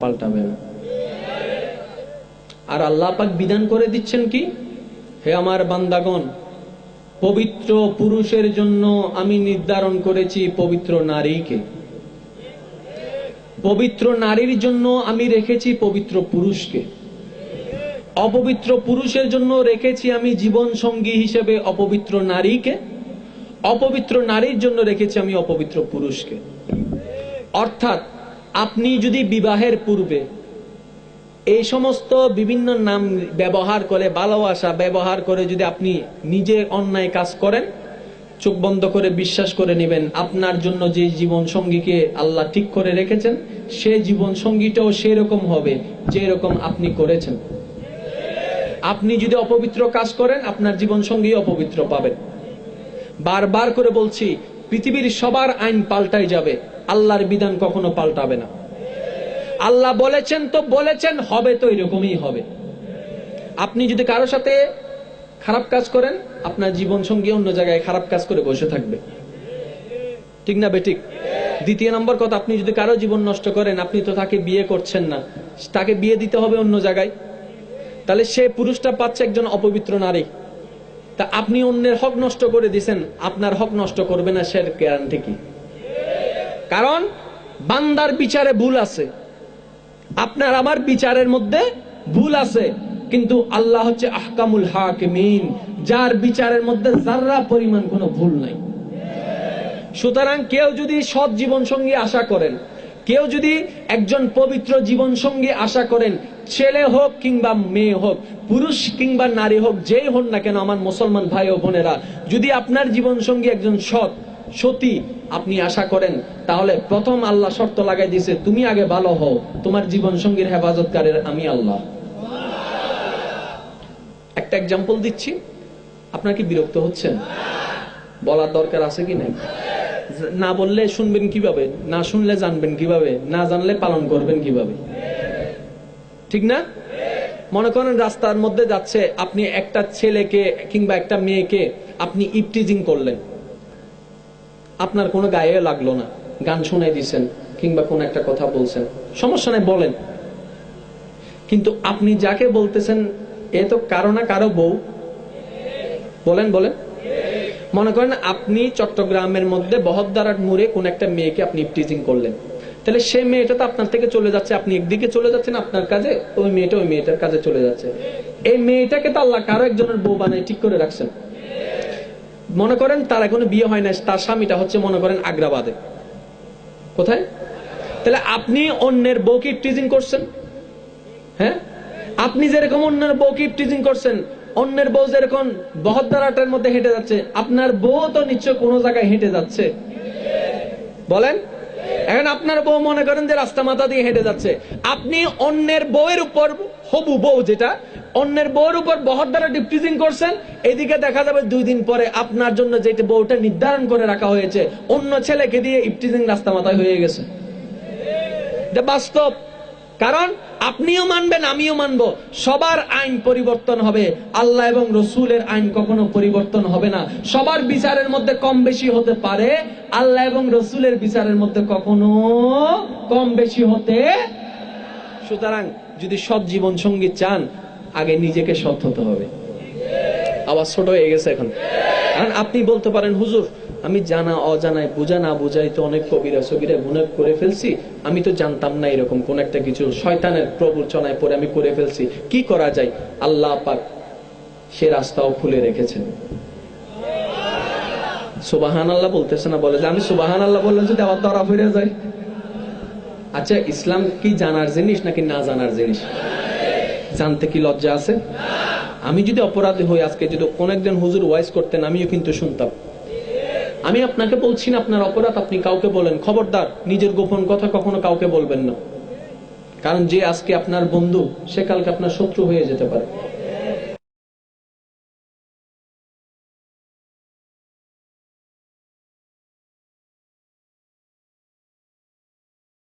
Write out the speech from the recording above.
পাল্টাবে না। আর আল্লাহ পাক বিধান করে দিচ্ছেন কি, হে আমার বান্দাগণ, পবিত্র পুরুষের জন্য আমি নির্ধারণ করেছি পবিত্র নারীকে, পবিত্র নারীর জন্য আমি রেখেছি পবিত্র পুরুষকে, অপবিত্র পুরুষের জন্য রেখেছি আমি জীবন সঙ্গী হিসেবে অপবিত্র নারীকে, অপবিত্র নারীর জন্য রেখেছি আমি অপবিত্র পুরুষকে। অর্থাৎ আপনি যদি বিবাহের পূর্বে এই সমস্ত বিভিন্ন নাম ব্যবহার করে, ভালোবাসা ব্যবহার করে যদি আপনি নিজে অন্যায় কাজ করেন, চোখ বন্ধ করে বিশ্বাস করে নেবেন আপনার জন্য যে জীবন সঙ্গীকে আল্লাহ ঠিক করে রেখেছেন সে জীবন সঙ্গীটাও সেরকম হবে যেরকম আপনি করেছেন। আপনি যদি অপবিত্র কাজ করেন আপনার জীবন সঙ্গী অপবিত্র পাবেন। বারবার করে বলছি, পৃথিবীর সবার আইন পাল্টাই যাবে, আল্লাহর বিধান কখনো পাল্টাবে না। আল্লাহ বলেছেন তো বলেছেন, হবে তো এরকমই হবে। আপনি যদি কারোর সাথে খারাপ কাজ করেন আপনার জীবন সঙ্গী অন্য জায়গায় খারাপ কাজ করে বসে থাকবে, ঠিক না বেঠিক? দ্বিতীয় নম্বর কথা, আপনি যদি কারো জীবন নষ্ট করেন আপনি তো তাকে বিয়ে করছেন না, তাকে বিয়ে দিতে হবে অন্য জায়গায়, তাহলে সে পুরুষটা পাচ্ছে একজন অপবিত্র নারী। তা আপনি অন্যের হক নষ্ট করে দিয়েছেন, আপনার হক নষ্ট করবে না সে গ্যারান্টি কি? কারণ বান্দার বিচারে ভুল আছে, আপনার আমার বিচারের মধ্যে ভুল আছে, কিন্তু আল্লাহ হচ্ছে আহকামুল হাকিমিন, যার বিচারের মধ্যে যাররা পরিমাণ কোনো ভুল নাই। সুতরাং কেউ যদি সৎ জীবন সঙ্গী আশা করেন, কেউ যদি একজন পবিত্র জীবন সঙ্গী আশা করেন, ছেলে হোক কিংবা মেয়ে হোক, পুরুষ কিংবা নারী হোক, যেই হন না কেন আমার মুসলমান ভাই ও বোনেরা, যদি আপনার জীবন সঙ্গী একজন সৎ সতী আপনি আশা করেন, তাহলে প্রথম আল্লাহ শর্ত লাগাই দিয়েছে, তুমি আগে ভালো হও, তোমার জীবন সঙ্গীর হেফাজতকারীর আমি আল্লাহ। একটা এক্সাম্পল দিচ্ছি, আপনার কি বিরক্ত হচ্ছেন? বলার দরকার আছে কি নাই? না বললে শুনবেন কিভাবে? না শুনলে জানবেন কিভাবে? না জানলে পালন করবেন কিভাবে? ঠিক না? মনে করেন রাস্তার মধ্যে যাচ্ছে, আপনি একটা ছেলেকে কিংবা একটা মেয়েকে আপনি ইপটিজিং করলেন, আপনার কোনো গায়ে লাগলো না, গান শুনাই দিচ্ছেন কিংবা কোন একটা কথা বলছেন, সমস্যা নাই বলেন, কিন্তু আপনি যাকে বলতেছেন এ তো কারো না কারো বউ। বলেন বলেন। মনে করেন আপনি চট্টগ্রামের মধ্যে বহদ্দারার মোড়ে কোন একটা মেয়েকে আপনি ইপটিজিং করলেন, তাহলে সেই মেয়েটা তো আপনার থেকে চলে যাচ্ছে, আপনি একদিকে চলে যাচ্ছেন আপনার কাজে, ওই মেয়েটা ওই মেয়েটার কাজে চলে যাচ্ছে। এই মেয়েটাকে তো আল্লাহ কারো একজনের বউ বানায় ঠিক করে রাখছেন। মনে করেন তার এখনো বিয়ে হয় না, তার স্বামীটা হচ্ছে মনে করেন আগ্রাবাদে, কোথায়? তাহলে আপনি অন্যের বউকে ইপটিজিং করছেন। হ্যাঁ, আপনি যেরকম অন্যের বউকে ইপটিজিং করছেন, অন্যের বউ যেরকম বহদ্দারাটের মধ্যে হেঁটে যাচ্ছে, আপনার বউ তো নিশ্চয় কোনো জায়গায় হেঁটে যাচ্ছে। বলেন। এখন আপনার বউ মনে করেন যে রাস্তা মাথা দিয়ে হেঁটে যাচ্ছে, আপনি অন্যের বউয়ের উপর, হবু বউ যেটা, অন্যের বউয়ের উপর বহদ্দারা ইপটিজিং করছেন, এদিকে দেখা যাবে 2 দিন পরে আপনার জন্য যেটা বউটা নির্ধারণ করে রাখা হয়েছে অন্য ছেলেকে দিয়ে ইপটিজিং রাস্তা মাথায় হয়ে গেছে। এটা বাস্তব। কারণ আপনিও মানবেন আমিও মানব, সবার আইন পরিবর্তন হবে, আল্লাহ এবং রসুলের আইন কখনো পরিবর্তন হবে না। সবার বিচারের মধ্যে কম বেশি হতে পারে, আল্লাহ এবং রসুলের বিচারের মধ্যে কখনো কম বেশি হতে। সুতরাং যদি সৎ জীবন সঙ্গী চান, আগে নিজেকে সৎ হতে হবে। আবার ছোট হয়ে গেছে এখন। কারণ আপনি বলতে পারেন, হুজুর আমি জানা অজানায়, বুঝা না বুঝাই তো অনেক কবিরা সবিরা গুনাহ করে ফেলছি, আমি তো জানতাম না এরকম কোন একটা কিছু, শয়তানের প্রবঞ্চনায় পড়ে আমি করে ফেলছি, কি করা যায়? আল্লাহ পাক সে রাস্তাও খুলে রেখেছেন। সুবহানাল্লাহ বলতেছে না? বলে যে আমি সুবহানাল্লাহ বললে যদি আবার ধরা ফিরে যায়। আচ্ছা, ইসলাম কি জানার জিনিস নাকি না জানার জিনিস? জানতে কি লজ্জা আছে? আমি যদি অপরাধী হই, আজকে যদি কোন একজন হুজুর ওয়াইজ করতেন আমিও কিন্তু শুনতাম। আমি আপনাকে বলছি না আপনার অপরাধ আপনি কাউকে বলেন, খবরদার নিজের গোপন কথা কখনো কাউকে বলবেন না। কারণ যে আজকে আপনার বন্ধু সে কালকে আপনার শত্রু হয়ে যেতে পারে।